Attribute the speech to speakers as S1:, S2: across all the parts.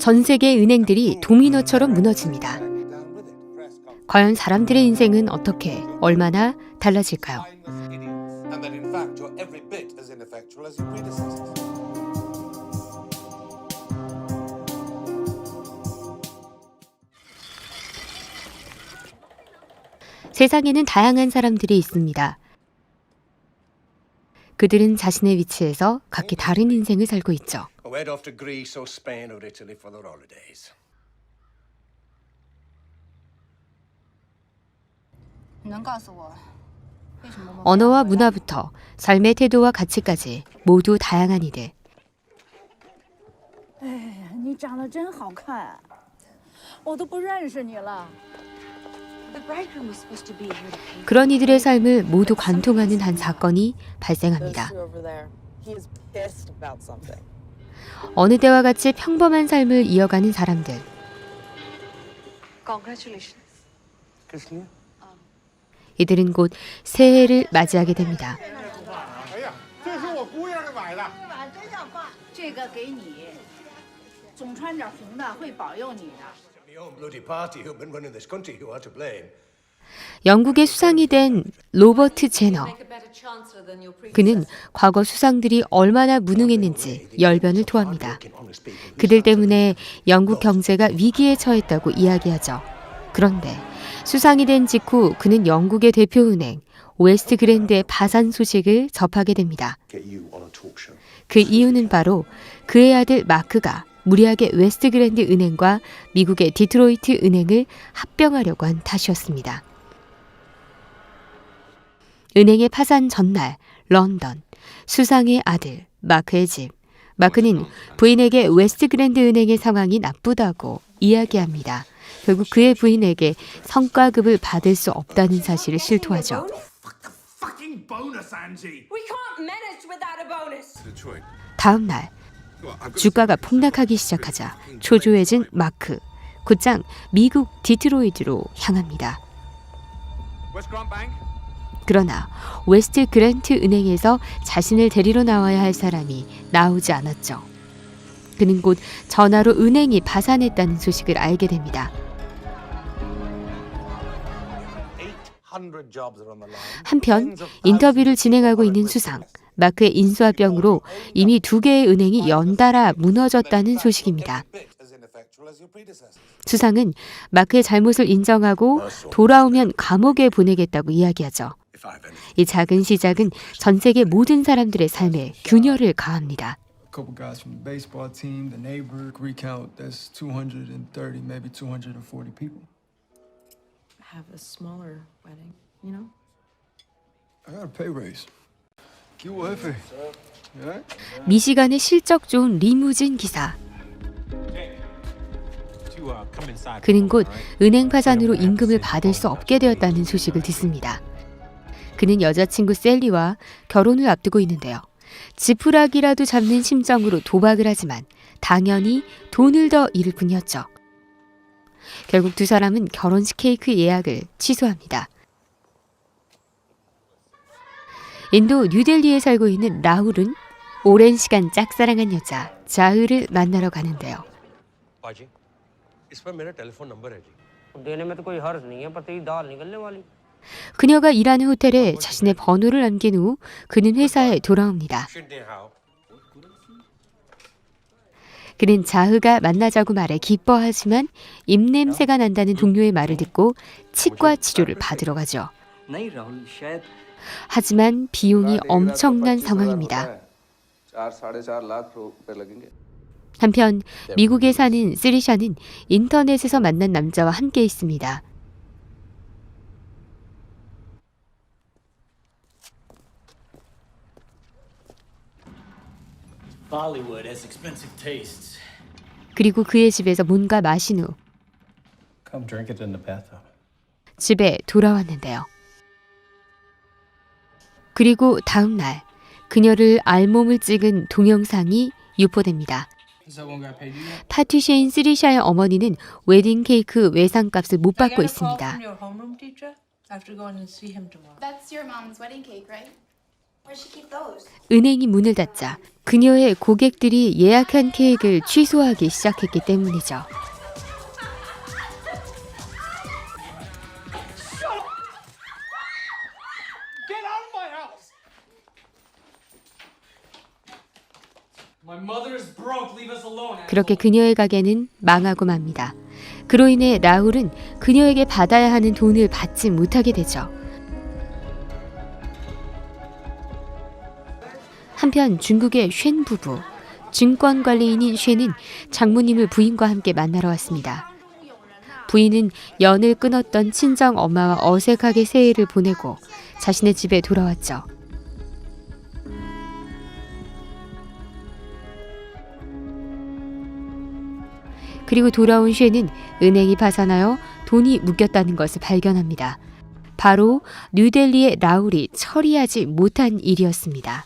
S1: 전 세계 은행들이 도미노처럼 무너집니다. 과연 사람들의 인생은 어떻게, 얼마나 달라질까요? 세상에는 다양한 사람들이 있습니다. 그들은 자신의 위치에서 각기 다른 인생을 살고 있죠. 언어와 문화부터 삶의 태도와 가치까지 모두 다양한 이들. 그런 이들의 삶을 모두 관통하는 한 사건이 발생합니다. 어느 때와 같이 평범한 삶을 이어가는 사람들. 이들은 곧 새해를 맞이하게 됩니다. 영국의 수상이 된 로버트 제너. 그는 과거 수상들이 얼마나 무능했는지 열변을 토합니다. 그들 때문에 영국 경제가 위기에 처했다고 이야기하죠. 그런데 수상이 된 직후 그는 영국의 대표은행 웨스트 그랜드의 파산 소식을 접하게 됩니다. 그 이유는 바로 그의 아들 마크가 무리하게 웨스트 그랜드 은행과 미국의 디트로이트 은행을 합병하려고 한 탓이었습니다. 은행의 파산 전날, 런던, 수상의 아들, 마크의 집. 마크는 부인에게 웨스트 그랜드 은행의 상황이 나쁘다고 이야기합니다. 결국 그의 부인에게 성과급을 받을 수 없다는 사실을 실토하죠. 다음 날, 주가가 폭락하기 시작하자 초조해진 마크, 곧장 미국 디트로이트로 향합니다. 그러나 웨스트 그랜트 은행에서 자신을 데리러 나와야 할 사람이 나오지 않았죠. 그는 곧 전화로 은행이 파산했다는 소식을 알게 됩니다. 한편 인터뷰를 진행하고 있는 수상, 마크의 인수합병으로 이미 2개의 은행이 연달아 무너졌다는 소식입니다. 수상은 마크의 잘못을 인정하고 돌아오면 감옥에 보내겠다고 이야기하죠. 이 작은 시작은 전 세계 모든 사람들의 삶에 균열을 가합니다. 미시간의 실적 좋은 리무진 기사. 그는 곧 은행 파산으로 임금을 받을 수 없게 되었다는 소식을 듣습니다. 그는 여자친구 셀리와 결혼을 앞두고 있는데요. 지푸라기라도 잡는 심정으로 도박을 하지만 당연히 돈을 더 잃을 뿐이었죠. 결국 두 사람은 결혼식 케이크 예약을 취소합니다. 인도 뉴델리에 살고 있는 라훌은 오랜 시간 짝사랑한 여자 자흐를 만나러 가는데요. 그녀가 일하는 호텔에 자신의 번호를 남긴 후 그는 회사에 돌아옵니다. 그는 자흐가 만나자고 말해 기뻐하지만 입냄새가 난다는 동료의 말을 듣고 치과 치료를 받으러 가죠. 하지만 비용이 엄청난 상황입니다. 한편 미국에 사는 쓰리샤는 인터넷에서 만난 남자와 함께 있습니다. 그리고 그의 집에서 뭔가 마신 후 집에 돌아왔는데요. 그리고 다음 날 그녀를 알몸을 찍은 동영상이 유포됩니다. 파티셰인 쓰리샤의 어머니는 웨딩 케이크 외상값을 못 받고 있습니다. 은행이 문을 닫자 그녀의 고객들이 예약한 케이크를 취소하기 시작했기 때문이죠. 그렇게 그녀의 가게는 망하고 맙니다. 그로 인해 라울은 그녀에게 받아야 하는 돈을 받지 못하게 되죠. 한편 중국의 쉔 부부, 증권관리인인 쉔은 장모님을 부인과 함께 만나러 왔습니다. 부인은 연을 끊었던 친정 엄마와 어색하게 새해를 보내고 자신의 집에 돌아왔죠. 그리고 돌아온 쉔은 은행이 파산하여 돈이 묶였다는 것을 발견합니다. 바로 뉴델리의 라울이 처리하지 못한 일이었습니다.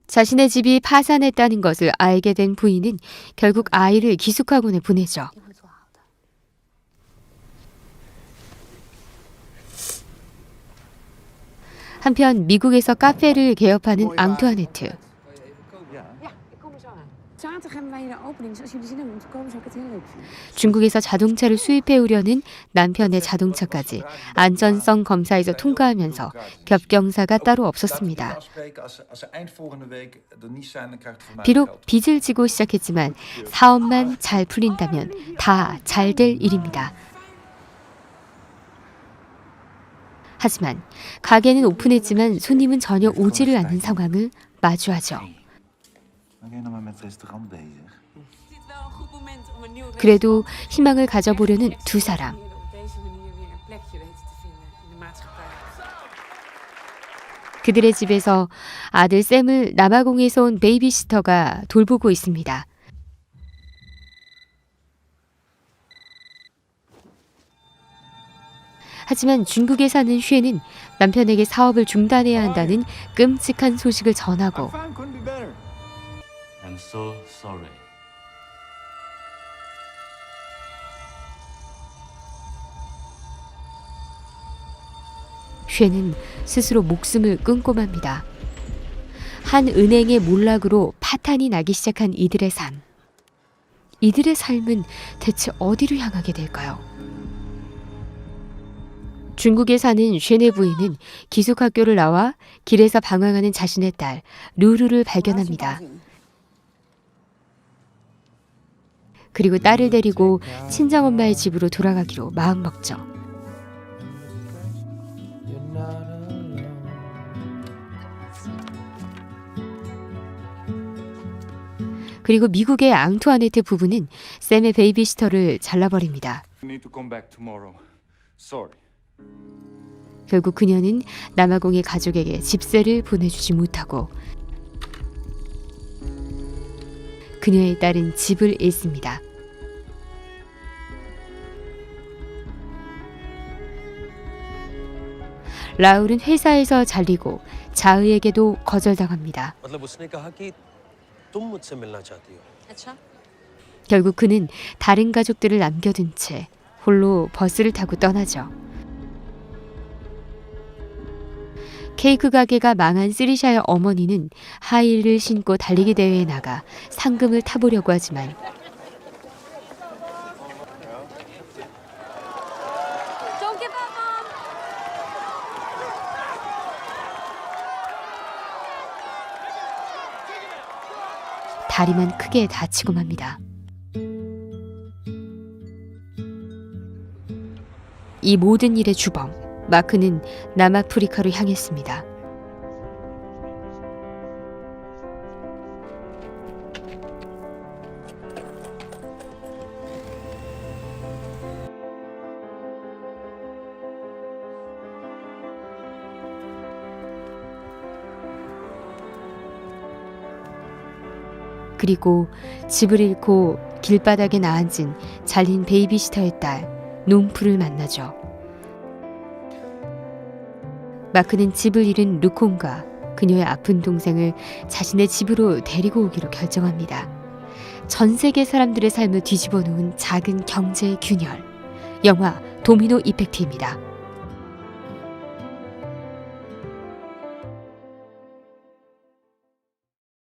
S1: 자신의 집이 파산했다는 것을 알게 된 부인은 결국 아이를 기숙학원에 보내죠. 한편 미국에서 카페를 개업하는 앙투아네트. 중국에서 자동차를 수입해 오려는 남편의 자동차까지 안전성 검사에서 통과하면서 겹경사가 따로 없었습니다. 비록 빚을 지고 시작했지만 사업만 잘 풀린다면 다 잘 될 일입니다. 하지만 가게는 오픈했지만 손님은 전혀 오지를 않는 상황을 마주하죠. 그래도 희망을 가져보려는 두 사람. 그들의 집에서 아들 샘을 남아공에서 온 베이비시터가 돌보고 있습니다. 하지만 중국에 사는 쉔은 남편에게 사업을 중단해야 한다는 끔찍한 소식을 전하고
S2: I'm so sorry.
S1: 쉔은 스스로 목숨을 끊고 맙니다. 한 은행의 몰락으로 파탄이 나기 시작한 이들의 삶. 이들의 삶은 대체 어디로 향하게 될까요? 중국에 사는 쉔의 부인은 기숙학교를 나와 길에서 방황하는 자신의 딸 루루를 발견합니다. 그리고 딸을 데리고 친정엄마의 집으로 돌아가기로 마음먹죠. 그리고 미국의 앙투아네트 부부는 샘의 베이비시터를 잘라버립니다. 결국 그녀는 남아공의 가족에게 집세를 보내주지 못하고 그녀의 딸은 집을 잃습니다. 라울은 회사에서 잘리고 자의에게도 거절당합니다. 결국 그는 다른 가족들을 남겨둔 채 홀로 버스를 타고 떠나죠. 케이크 가게가 망한 쓰리샤의 어머니는 하이힐을 신고 달리기 대회에 나가 상금을 타보려고 하지만 다리만 크게 다치고 맙니다. 이 모든 일의 주범 마크는 남아프리카로 향했습니다. 그리고 집을 잃고 길바닥에 나앉은 잘린 베이비시터의 딸 농프를 만나죠. 마크는 집을 잃은 루콩과 그녀의 아픈 동생을 자신의 집으로 데리고 오기로 결정합니다. 전 세계 사람들의 삶을 뒤집어 놓은 작은 경제의 균열. 영화 도미노 이펙트입니다.